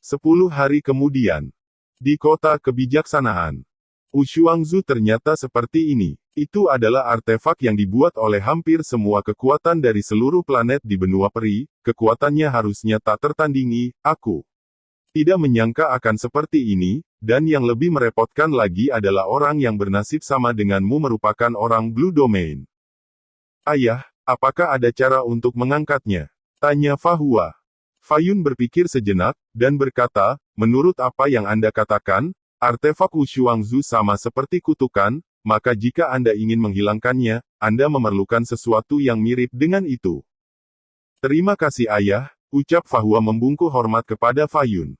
10 hari kemudian, di kota kebijaksanaan, Ushuangzu ternyata seperti ini. Itu adalah artefak yang dibuat oleh hampir semua kekuatan dari seluruh planet di benua peri, kekuatannya harusnya tak tertandingi, aku tidak menyangka akan seperti ini, dan yang lebih merepotkan lagi adalah orang yang bernasib sama denganmu merupakan orang Blue Domain. Ayah, apakah ada cara untuk mengangkatnya? Tanya Fa Hua. Fa Yun berpikir sejenak, dan berkata, menurut apa yang Anda katakan, artefak Ushuangzu sama seperti kutukan, maka jika Anda ingin menghilangkannya, Anda memerlukan sesuatu yang mirip dengan itu. Terima kasih ayah, ucap Fa Hua membungkuk hormat kepada Fa Yun.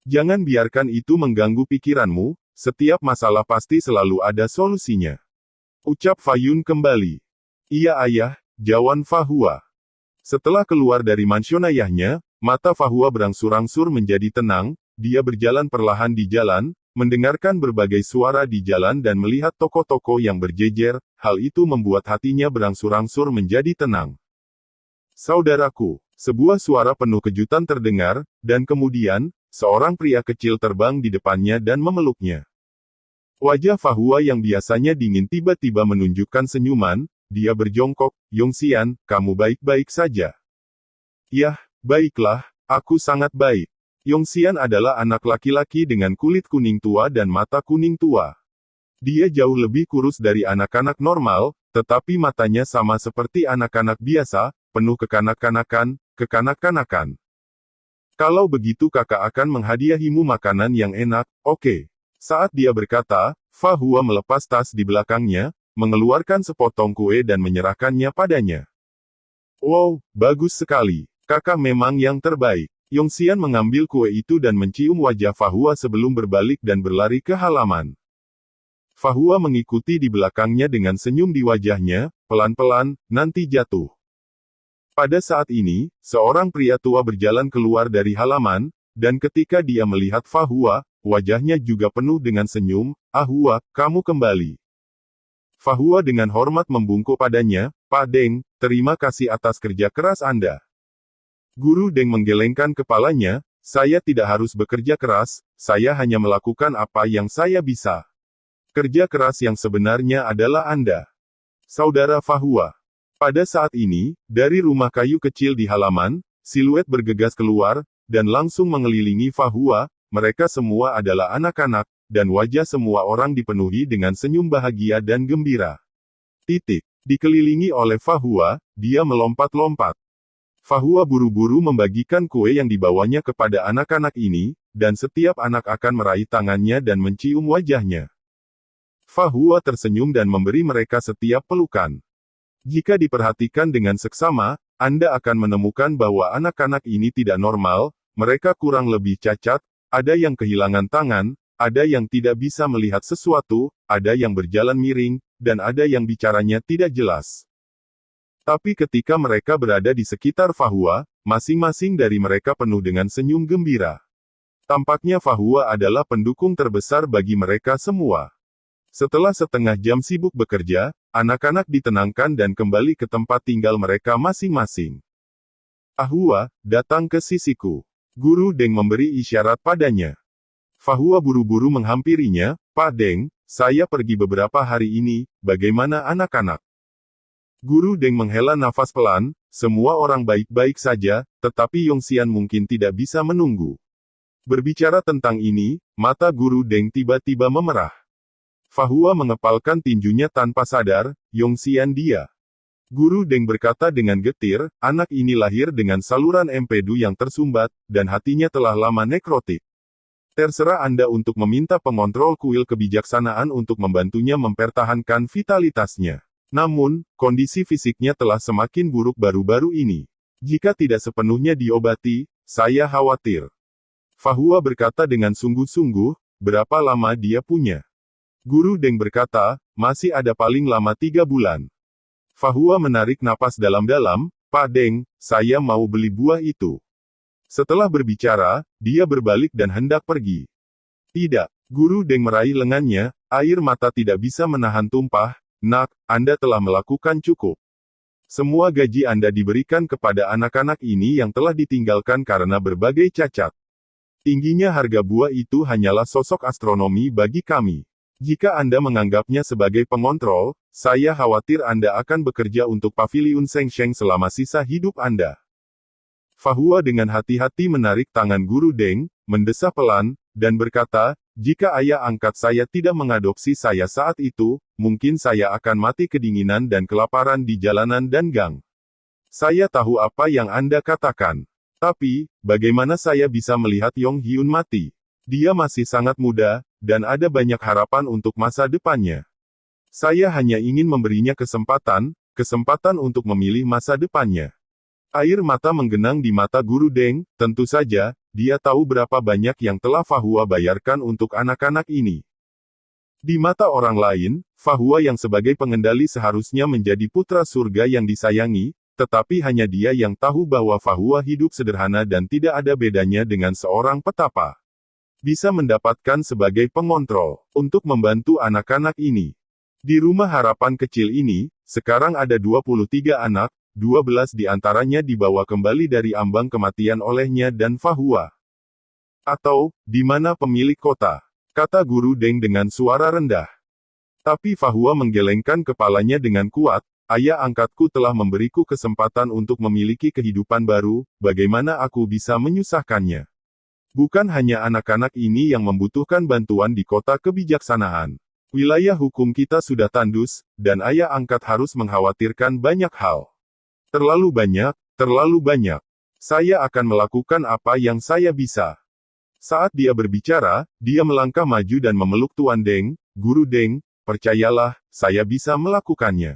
Jangan biarkan itu mengganggu pikiranmu, setiap masalah pasti selalu ada solusinya. Ucap Fa Yun kembali. Iya ayah, jawab Fa Hua. Setelah keluar dari mansion ayahnya, mata Fa Hua berangsur-angsur menjadi tenang, dia berjalan perlahan di jalan, mendengarkan berbagai suara di jalan dan melihat toko-toko yang berjejer, hal itu membuat hatinya berangsur-angsur menjadi tenang. Saudaraku, sebuah suara penuh kejutan terdengar, dan kemudian, seorang pria kecil terbang di depannya dan memeluknya. Wajah Fa Hua yang biasanya dingin tiba-tiba menunjukkan senyuman, dia berjongkok, Yongxian, kamu baik-baik saja. Yah, baiklah, aku sangat baik. Yongxian adalah anak laki-laki dengan kulit kuning tua dan mata kuning tua. Dia jauh lebih kurus dari anak-anak normal, tetapi matanya sama seperti anak-anak biasa, penuh kekanak-kanakan. Kalau begitu kakak akan menghadiahimu makanan yang enak, oke. Saat dia berkata, Fa Hua melepas tas di belakangnya, mengeluarkan sepotong kue dan menyerahkannya padanya. Wow, bagus sekali. Kakak memang yang terbaik. Yongxian mengambil kue itu dan mencium wajah Fa Hua sebelum berbalik dan berlari ke halaman. Fa Hua mengikuti di belakangnya dengan senyum di wajahnya, pelan-pelan, nanti jatuh. Pada saat ini, seorang pria tua berjalan keluar dari halaman, dan ketika dia melihat Fa Hua, wajahnya juga penuh dengan senyum. Ah Hua, kamu kembali. Fa Hua dengan hormat membungkuk padanya, Pak Deng, terima kasih atas kerja keras Anda. Guru Deng menggelengkan kepalanya, saya tidak harus bekerja keras, saya hanya melakukan apa yang saya bisa. Kerja keras yang sebenarnya adalah Anda. Saudara Fa Hua. Pada saat ini, dari rumah kayu kecil di halaman, siluet bergegas keluar, dan langsung mengelilingi Fa Hua, mereka semua adalah anak-anak, dan wajah semua orang dipenuhi dengan senyum bahagia dan gembira. Dikelilingi oleh Fa Hua, dia melompat-lompat. Fa Hua buru-buru membagikan kue yang dibawanya kepada anak-anak ini, dan setiap anak akan meraih tangannya dan mencium wajahnya. Fa Hua tersenyum dan memberi mereka setiap pelukan. Jika diperhatikan dengan seksama, Anda akan menemukan bahwa anak-anak ini tidak normal, mereka kurang lebih cacat, ada yang kehilangan tangan, ada yang tidak bisa melihat sesuatu, ada yang berjalan miring, dan ada yang bicaranya tidak jelas. Tapi ketika mereka berada di sekitar Fa Hua, masing-masing dari mereka penuh dengan senyum gembira. Tampaknya Fa Hua adalah pendukung terbesar bagi mereka semua. Setelah setengah jam sibuk bekerja, anak-anak ditenangkan dan kembali ke tempat tinggal mereka masing-masing. Ah Hua, datang ke sisiku. Guru Deng memberi isyarat padanya. Fa Hua buru-buru menghampirinya, Pak Deng, saya pergi beberapa hari ini, bagaimana anak-anak? Guru Deng menghela nafas pelan, semua orang baik-baik saja, tetapi Yongxian mungkin tidak bisa menunggu. Berbicara tentang ini, mata Guru Deng tiba-tiba memerah. Fa Hua mengepalkan tinjunya tanpa sadar, Yongxian dia. Guru Deng berkata dengan getir, anak ini lahir dengan saluran empedu yang tersumbat, dan hatinya telah lama nekrotik. Terserah Anda untuk meminta pengontrol kuil kebijaksanaan untuk membantunya mempertahankan vitalitasnya. Namun, kondisi fisiknya telah semakin buruk baru-baru ini. Jika tidak sepenuhnya diobati, saya khawatir. Fa Hua berkata dengan sungguh-sungguh, berapa lama dia punya? Guru Deng berkata, masih ada paling lama 3 bulan. Fa Hua menarik napas dalam-dalam, Pak Deng, saya mau beli buah itu. Setelah berbicara, dia berbalik dan hendak pergi. Tidak, Guru Deng meraih lengannya, air mata tidak bisa menahan tumpah. Nak, Anda telah melakukan cukup. Semua gaji Anda diberikan kepada anak-anak ini yang telah ditinggalkan karena berbagai cacat. Tingginya harga buah itu hanyalah sosok astronomi bagi kami. Jika Anda menganggapnya sebagai pengontrol, saya khawatir Anda akan bekerja untuk Paviliun Shengsheng selama sisa hidup Anda. Fahua dengan hati-hati menarik tangan Guru Deng, mendesah pelan, dan berkata, jika ayah angkat saya tidak mengadopsi saya saat itu, mungkin saya akan mati kedinginan dan kelaparan di jalanan dan gang. Saya tahu apa yang Anda katakan. Tapi, bagaimana saya bisa melihat Yong Hyun mati? Dia masih sangat muda, dan ada banyak harapan untuk masa depannya. Saya hanya ingin memberinya kesempatan untuk memilih masa depannya. Air mata menggenang di mata Guru Deng, tentu saja, dia tahu berapa banyak yang telah Fahua bayarkan untuk anak-anak ini. Di mata orang lain, Fahua yang sebagai pengendali seharusnya menjadi putra surga yang disayangi, tetapi hanya dia yang tahu bahwa Fahua hidup sederhana dan tidak ada bedanya dengan seorang petapa. Bisa mendapatkan sebagai pengontrol, untuk membantu anak-anak ini. Di rumah harapan kecil ini, sekarang ada 23 anak, 12 di antaranya dibawa kembali dari ambang kematian olehnya dan Fahua. Atau, di mana pemilik kota? Kata Guru Deng dengan suara rendah. Tapi Fahua menggelengkan kepalanya dengan kuat. Ayah angkatku telah memberiku kesempatan untuk memiliki kehidupan baru, bagaimana aku bisa menyusahkannya? Bukan hanya anak-anak ini yang membutuhkan bantuan di kota kebijaksanaan. Wilayah hukum kita sudah tandus, dan ayah angkat harus mengkhawatirkan banyak hal. Terlalu banyak. Saya akan melakukan apa yang saya bisa. Saat dia berbicara, dia melangkah maju dan memeluk Tuan Deng, Guru Deng, percayalah, saya bisa melakukannya.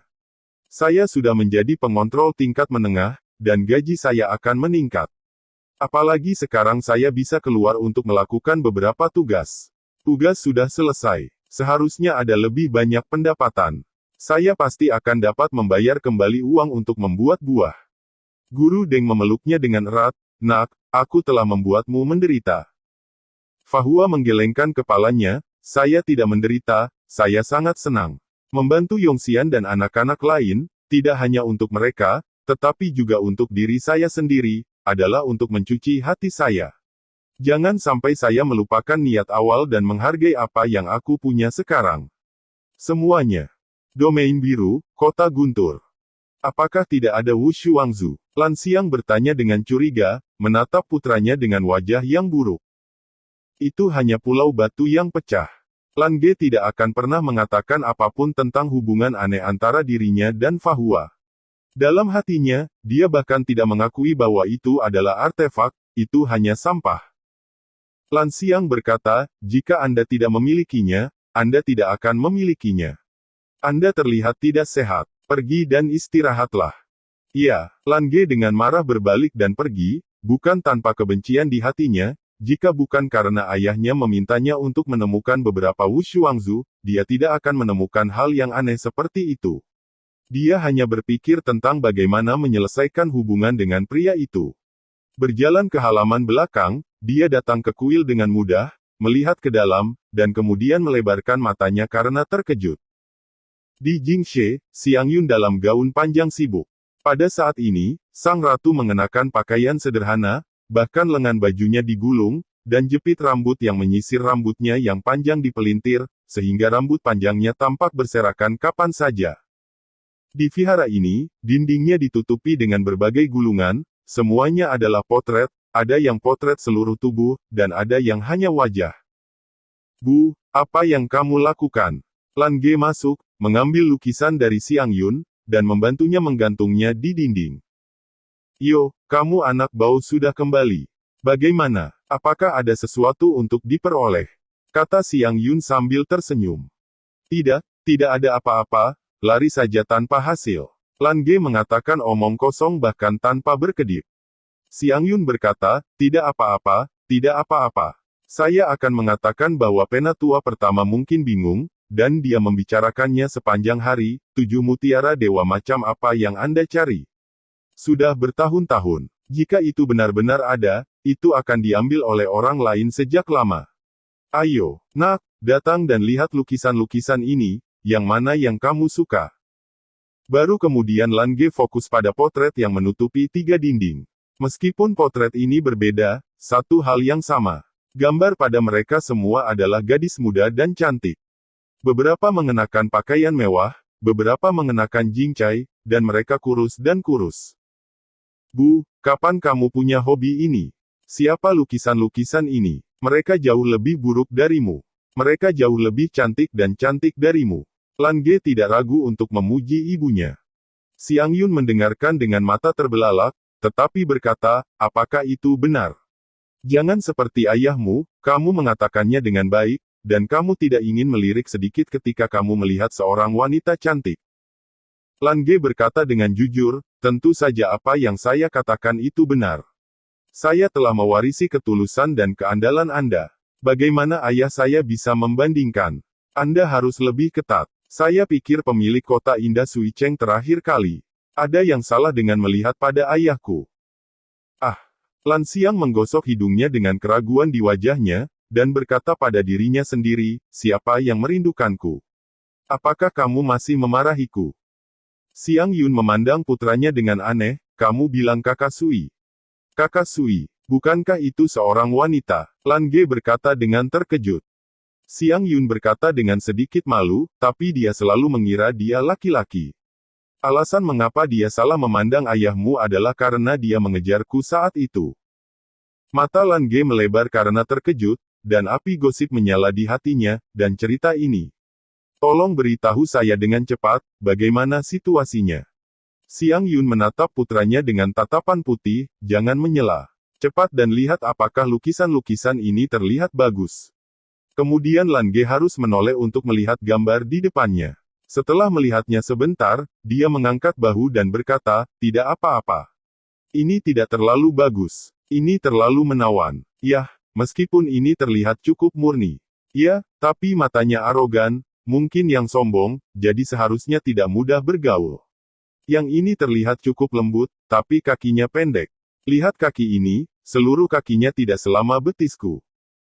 Saya sudah menjadi pengontrol tingkat menengah, dan gaji saya akan meningkat. Apalagi sekarang saya bisa keluar untuk melakukan beberapa tugas. Tugas sudah selesai. Seharusnya ada lebih banyak pendapatan. Saya pasti akan dapat membayar kembali uang untuk membuat buah. Guru Deng memeluknya dengan erat, nak, aku telah membuatmu menderita. Fahua menggelengkan kepalanya, saya tidak menderita, saya sangat senang. Membantu Yongxian dan anak-anak lain, tidak hanya untuk mereka, tetapi juga untuk diri saya sendiri, adalah untuk mencuci hati saya. Jangan sampai saya melupakan niat awal dan menghargai apa yang aku punya sekarang. Semuanya. Domain biru, Kota Guntur. Apakah tidak ada Wu Shuangzu? Lan Xiang bertanya dengan curiga, menatap putranya dengan wajah yang buruk. Itu hanya pulau batu yang pecah. Lan Ge tidak akan pernah mengatakan apapun tentang hubungan aneh antara dirinya dan Fahua. Dalam hatinya, dia bahkan tidak mengakui bahwa itu adalah artefak, itu hanya sampah. Lan Xiang berkata, jika Anda tidak memilikinya, Anda tidak akan memilikinya. Anda terlihat tidak sehat, pergi dan istirahatlah. Iya, Lan Ge dengan marah berbalik dan pergi, bukan tanpa kebencian di hatinya. Jika bukan karena ayahnya memintanya untuk menemukan beberapa Wu Shuangzu, dia tidak akan menemukan hal yang aneh seperti itu. Dia hanya berpikir tentang bagaimana menyelesaikan hubungan dengan pria itu. Berjalan ke halaman belakang, dia datang ke kuil dengan mudah, melihat ke dalam, dan kemudian melebarkan matanya karena terkejut. Di Jingxe, Xiang Yun dalam gaun panjang sibuk. Pada saat ini, sang ratu mengenakan pakaian sederhana, bahkan lengan bajunya digulung, dan jepit rambut yang menyisir rambutnya yang panjang dipelintir, sehingga rambut panjangnya tampak berserakan kapan saja. Di vihara ini, dindingnya ditutupi dengan berbagai gulungan, semuanya adalah potret, ada yang potret seluruh tubuh, dan ada yang hanya wajah. Bu, apa yang kamu lakukan? Lan Ge masuk, mengambil lukisan dari Xiang Yun, dan membantunya menggantungnya di dinding. Yo, kamu anak bau sudah kembali. Bagaimana? Apakah ada sesuatu untuk diperoleh? Kata Xiang Yun sambil tersenyum. Tidak ada apa-apa, lari saja tanpa hasil. Lan Ge mengatakan omong kosong bahkan tanpa berkedip. Xiang Yun berkata, tidak apa-apa, tidak apa-apa. Saya akan mengatakan bahwa penatua pertama mungkin bingung, dan dia membicarakannya sepanjang hari, 7 mutiara dewa macam apa yang Anda cari. Sudah bertahun-tahun. Jika itu benar-benar ada, itu akan diambil oleh orang lain sejak lama. Ayo, nak, datang dan lihat lukisan-lukisan ini, yang mana yang kamu suka. Baru kemudian Lan Ge fokus pada potret yang menutupi 3 dinding. Meskipun potret ini berbeda, satu hal yang sama. Gambar pada mereka semua adalah gadis muda dan cantik. Beberapa mengenakan pakaian mewah, beberapa mengenakan jingjai, dan mereka kurus dan kurus. Bu, kapan kamu punya hobi ini? Siapa lukisan-lukisan ini? Mereka jauh lebih buruk darimu. Mereka jauh lebih cantik dan cantik darimu. Lan Ge tidak ragu untuk memuji ibunya. Xiang Yun mendengarkan dengan mata terbelalak, tetapi berkata, apakah itu benar? Jangan seperti ayahmu, kamu mengatakannya dengan baik, dan kamu tidak ingin melirik sedikit ketika kamu melihat seorang wanita cantik. Lan Ge berkata dengan jujur, tentu saja apa yang saya katakan itu benar. Saya telah mewarisi ketulusan dan keandalan Anda. Bagaimana ayah saya bisa membandingkan? Anda harus lebih ketat. Saya pikir pemilik kota indah Sui Cheng terakhir kali. Ada yang salah dengan melihat pada ayahku. Ah! Lan Xiang menggosok hidungnya dengan keraguan di wajahnya, dan berkata pada dirinya sendiri, siapa yang merindukanku? Apakah kamu masih memarahiku? Xiang Yun memandang putranya dengan aneh, kamu bilang kakak Sui. Kakak Sui, bukankah itu seorang wanita? Lan Ge berkata dengan terkejut. Xiang Yun berkata dengan sedikit malu, tapi dia selalu mengira dia laki-laki. Alasan mengapa dia salah memandang ayahmu adalah karena dia mengejarku saat itu. Mata Lan Ge melebar karena terkejut, dan api gosip menyala di hatinya, dan cerita ini. Tolong beritahu saya dengan cepat, bagaimana situasinya. Xiang Yun menatap putranya dengan tatapan putih, jangan menyela. Cepat dan lihat apakah lukisan-lukisan ini terlihat bagus. Kemudian Lan Ge harus menoleh untuk melihat gambar di depannya. Setelah melihatnya sebentar, dia mengangkat bahu dan berkata, tidak apa-apa. Ini tidak terlalu bagus. Ini terlalu menawan. Yah, meskipun ini terlihat cukup murni. Ya, tapi matanya arogan, mungkin yang sombong, jadi seharusnya tidak mudah bergaul. Yang ini terlihat cukup lembut, tapi kakinya pendek. Lihat kaki ini, seluruh kakinya tidak selama betisku.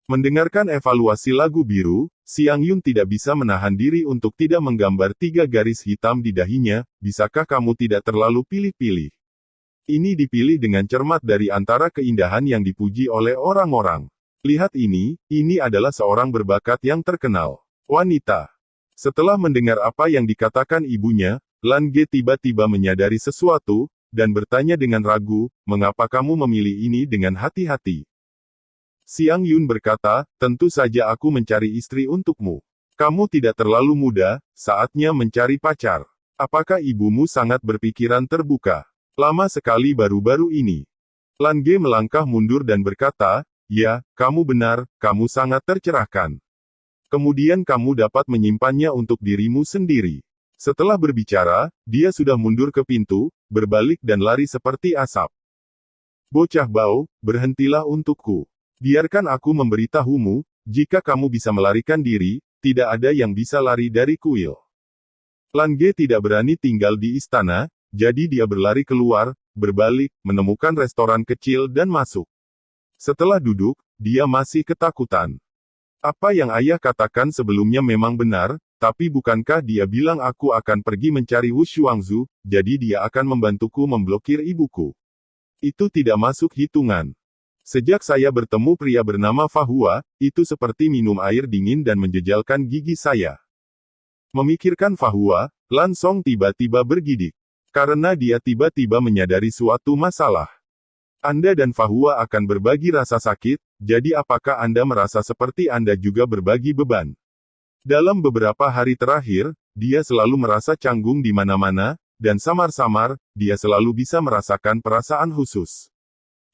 Mendengarkan evaluasi lagu biru, Xiang Yun tidak bisa menahan diri untuk tidak menggambar 3 garis hitam di dahinya, bisakah kamu tidak terlalu pilih-pilih? Ini dipilih dengan cermat dari antara keindahan yang dipuji oleh orang-orang. Lihat ini adalah seorang berbakat yang terkenal. Wanita. Setelah mendengar apa yang dikatakan ibunya, Lan Ge tiba-tiba menyadari sesuatu, dan bertanya dengan ragu, mengapa kamu memilih ini dengan hati-hati? Xiang Yun berkata, tentu saja aku mencari istri untukmu. Kamu tidak terlalu muda, saatnya mencari pacar. Apakah ibumu sangat berpikiran terbuka? Lama sekali baru-baru ini. Lan Ge melangkah mundur dan berkata, ya, kamu benar, kamu sangat tercerahkan. Kemudian kamu dapat menyimpannya untuk dirimu sendiri. Setelah berbicara, dia sudah mundur ke pintu, berbalik dan lari seperti asap. Bocah bau, berhentilah untukku. Biarkan aku memberitahumu, jika kamu bisa melarikan diri, tidak ada yang bisa lari dari kuil. Lan Ge tidak berani tinggal di istana, jadi dia berlari keluar, berbalik, menemukan restoran kecil dan masuk. Setelah duduk, dia masih ketakutan. Apa yang ayah katakan sebelumnya memang benar, tapi bukankah dia bilang aku akan pergi mencari Wu Shuangzu, jadi dia akan membantuku memblokir ibuku. Itu tidak masuk hitungan. Sejak saya bertemu pria bernama Fa Hua, itu seperti minum air dingin dan menjejalkan gigi saya. Memikirkan Fa Hua, Lan Song tiba-tiba bergidik. Karena dia tiba-tiba menyadari suatu masalah. Anda dan Fa Hua akan berbagi rasa sakit, jadi apakah Anda merasa seperti Anda juga berbagi beban? Dalam beberapa hari terakhir, dia selalu merasa canggung di mana-mana, dan samar-samar, dia selalu bisa merasakan perasaan khusus.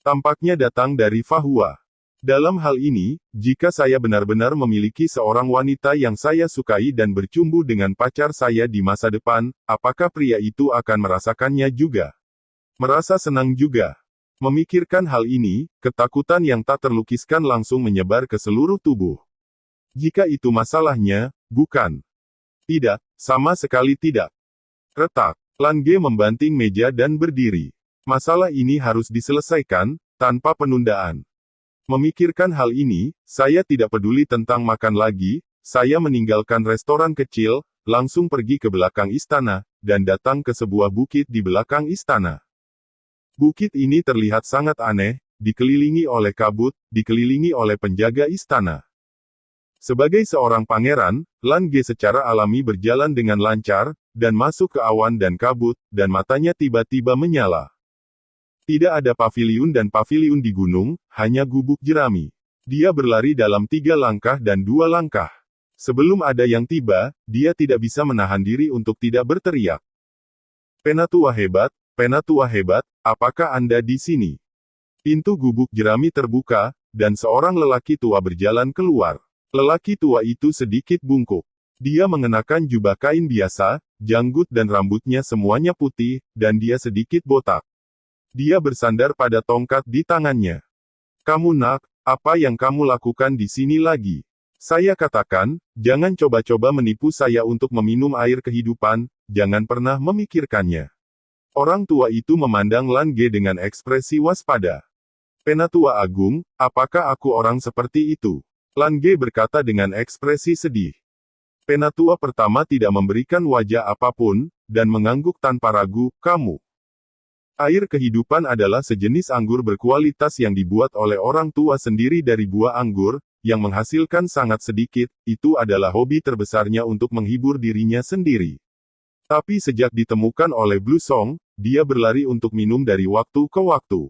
Tampaknya datang dari Fa Hua. Dalam hal ini, jika saya benar-benar memiliki seorang wanita yang saya sukai dan bercumbu dengan pacar saya di masa depan, apakah pria itu akan merasakannya juga? Merasa senang juga. Memikirkan hal ini, ketakutan yang tak terlukiskan langsung menyebar ke seluruh tubuh. Jika itu masalahnya, bukan. Tidak, sama sekali tidak. Retak. Lan Ge membanting meja dan berdiri. Masalah ini harus diselesaikan, tanpa penundaan. Memikirkan hal ini, saya tidak peduli tentang makan lagi, saya meninggalkan restoran kecil, langsung pergi ke belakang istana, dan datang ke sebuah bukit di belakang istana. Bukit ini terlihat sangat aneh, dikelilingi oleh kabut, dikelilingi oleh penjaga istana. Sebagai seorang pangeran, Lan Ge secara alami berjalan dengan lancar, dan masuk ke awan dan kabut, dan matanya tiba-tiba menyala. Tidak ada paviliun dan paviliun di gunung, hanya gubuk jerami. Dia berlari dalam 3 langkah dan 2 langkah. Sebelum ada yang tiba, dia tidak bisa menahan diri untuk tidak berteriak. Penatua hebat, apakah Anda di sini? Pintu gubuk jerami terbuka, dan seorang lelaki tua berjalan keluar. Lelaki tua itu sedikit bungkuk. Dia mengenakan jubah kain biasa, janggut dan rambutnya semuanya putih, dan dia sedikit botak. Dia bersandar pada tongkat di tangannya. Kamu nak, apa yang kamu lakukan di sini lagi? Saya katakan, jangan coba-coba menipu saya untuk meminum air kehidupan, jangan pernah memikirkannya. Orang tua itu memandang Lan Ge dengan ekspresi waspada. Penatua Agung, apakah aku orang seperti itu? Lan Ge berkata dengan ekspresi sedih. Penatua pertama tidak memberikan wajah apapun, dan mengangguk tanpa ragu, kamu. Air kehidupan adalah sejenis anggur berkualitas yang dibuat oleh orang tua sendiri dari buah anggur, yang menghasilkan sangat sedikit, itu adalah hobi terbesarnya untuk menghibur dirinya sendiri. Tapi sejak ditemukan oleh Blue Song, dia berlari untuk minum dari waktu ke waktu.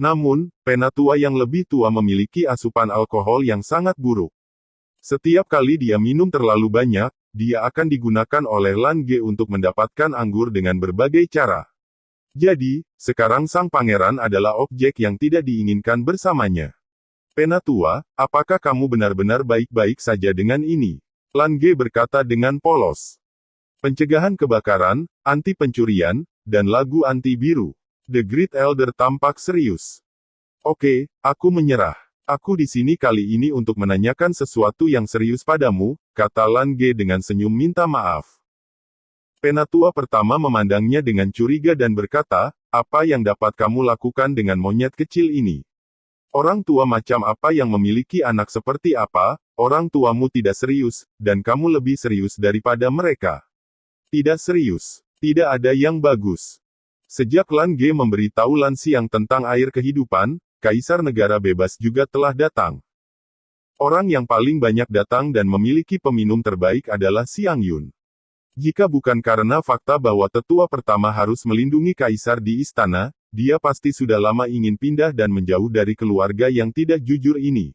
Namun, penatua yang lebih tua memiliki asupan alkohol yang sangat buruk. Setiap kali dia minum terlalu banyak, dia akan digunakan oleh Lan Ge untuk mendapatkan anggur dengan berbagai cara. Jadi, sekarang sang pangeran adalah objek yang tidak diinginkan bersamanya. Penatua, apakah kamu benar-benar baik-baik saja dengan ini? Lan Ge berkata dengan polos. Pencegahan kebakaran, anti pencurian, dan lagu anti biru. The Great Elder tampak serius. Oke, aku menyerah. Aku di sini kali ini untuk menanyakan sesuatu yang serius padamu, kata Lan Ge dengan senyum minta maaf. Penatua pertama memandangnya dengan curiga dan berkata, apa yang dapat kamu lakukan dengan monyet kecil ini? Orang tua macam apa yang memiliki anak seperti apa, orang tuamu tidak serius, dan kamu lebih serius daripada mereka. Tidak serius. Tidak ada yang bagus. Sejak Lan Ge memberitahu Lan Xiang tentang air kehidupan, Kaisar Negara Bebas juga telah datang. Orang yang paling banyak datang dan memiliki peminum terbaik adalah Xiang Yun. Jika bukan karena fakta bahwa tetua pertama harus melindungi kaisar di istana, dia pasti sudah lama ingin pindah dan menjauh dari keluarga yang tidak jujur ini.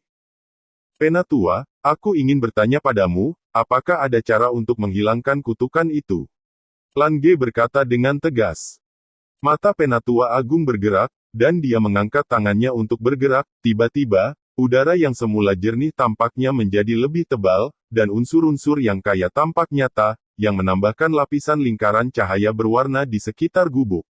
Penatua, aku ingin bertanya padamu, apakah ada cara untuk menghilangkan kutukan itu? Lan Ge berkata dengan tegas. Mata Penatua Agung bergerak, dan dia mengangkat tangannya untuk bergerak, tiba-tiba, udara yang semula jernih tampaknya menjadi lebih tebal, dan unsur-unsur yang kaya tampak nyata, yang menambahkan lapisan lingkaran cahaya berwarna di sekitar gubuk.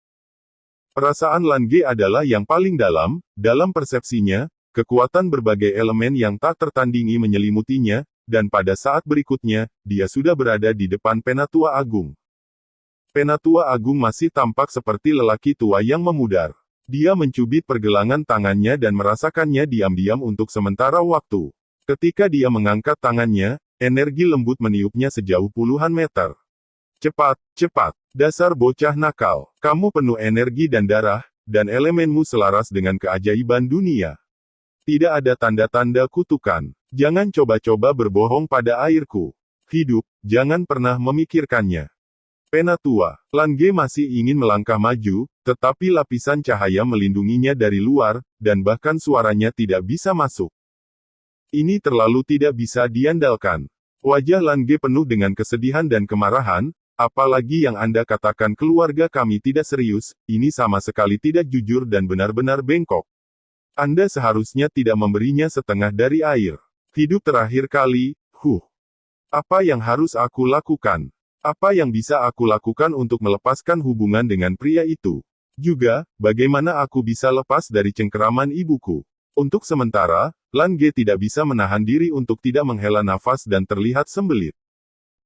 Perasaan Lan Ge adalah yang paling dalam persepsinya, kekuatan berbagai elemen yang tak tertandingi menyelimutinya, dan pada saat berikutnya, dia sudah berada di depan Penatua Agung. Penatua Agung masih tampak seperti lelaki tua yang memudar. Dia mencubit pergelangan tangannya dan merasakannya diam-diam untuk sementara waktu. Ketika dia mengangkat tangannya, energi lembut meniupnya sejauh puluhan meter. Cepat, dasar bocah nakal. Kamu penuh energi dan darah, dan elemenmu selaras dengan keajaiban dunia. Tidak ada tanda-tanda kutukan. Jangan coba-coba berbohong pada airku. Hidup, jangan pernah memikirkannya. Penatua, Lan Ge masih ingin melangkah maju, tetapi lapisan cahaya melindunginya dari luar, dan bahkan suaranya tidak bisa masuk. Ini terlalu tidak bisa diandalkan. Wajah Lan Ge penuh dengan kesedihan dan kemarahan, apalagi yang Anda katakan keluarga kami tidak serius, ini sama sekali tidak jujur dan benar-benar bengkok. Anda seharusnya tidak memberinya setengah dari air. Hidup terakhir kali, Apa yang harus aku lakukan? Apa yang bisa aku lakukan untuk melepaskan hubungan dengan pria itu? Juga, bagaimana aku bisa lepas dari cengkeraman ibuku? Untuk sementara, Lan Ge tidak bisa menahan diri untuk tidak menghela nafas dan terlihat sembelit.